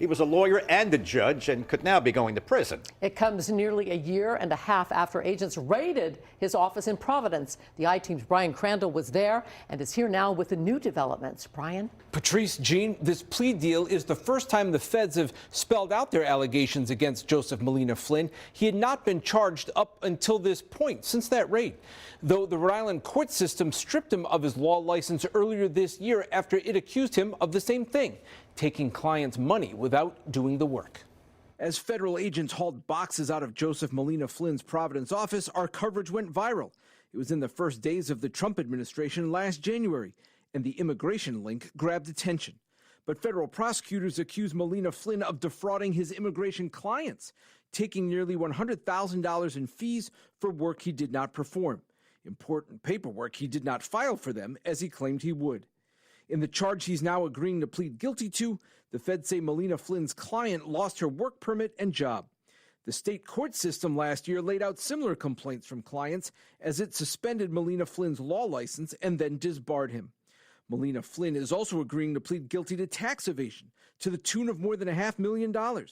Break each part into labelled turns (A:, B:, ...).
A: He was a lawyer and a judge and could now be going to prison.
B: It comes nearly a year and a half after agents raided his office in Providence. The I-Team's Brian Crandall was there and is here now with the new developments. Brian?
C: Patrice, Jean, this plea deal is the first time the feds have spelled out their allegations against Joseph Molina Flynn. He had not been charged up until this point, since that raid, though the Rhode Island court system stripped him of his law license earlier this year after it accused him of the same thing, taking clients' money without doing the work. As federal agents hauled boxes out of Joseph Molina Flynn's Providence office, our coverage went viral. It was in the first days of the Trump administration last January, and the immigration link grabbed attention. But federal prosecutors accused Molina Flynn of defrauding his immigration clients, taking nearly $100,000 in fees for work he did not perform. Important paperwork he did not file for them, as he claimed he would. In the charge he's now agreeing to plead guilty to, the feds say Molina Flynn's client lost her work permit and job. The state court system last year laid out similar complaints from clients as it suspended Molina Flynn's law license and then disbarred him. Molina Flynn is also agreeing to plead guilty to tax evasion to the tune of more than $500,000.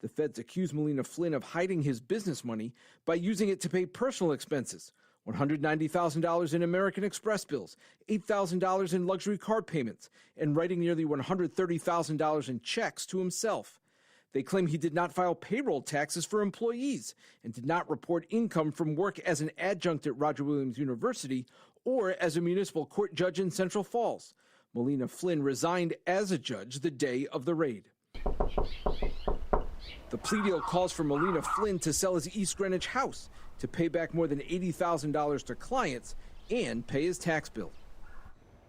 C: The feds accuse Molina Flynn of hiding his business money by using it to pay personal expenses, $190,000 in American Express bills, $8,000 in luxury car payments, and writing nearly $130,000 in checks to himself. They claim he did not file payroll taxes for employees and did not report income from work as an adjunct at Roger Williams University or as a municipal court judge in Central Falls. Molina Flynn resigned as a judge the day of the raid. The plea deal calls for Molina Flynn to sell his East Greenwich house, to pay back more than $80,000 to clients, and pay his tax bill.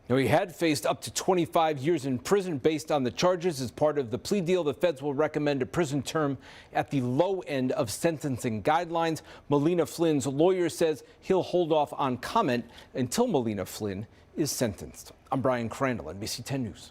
C: Now, he had faced up to 25 years in prison based on the charges. As part of the plea deal, the feds will recommend a prison term at the low end of sentencing guidelines. Molina Flynn's lawyer says he'll hold off on comment until Molina Flynn is sentenced. I'm Brian Crandall, NBC 10 News.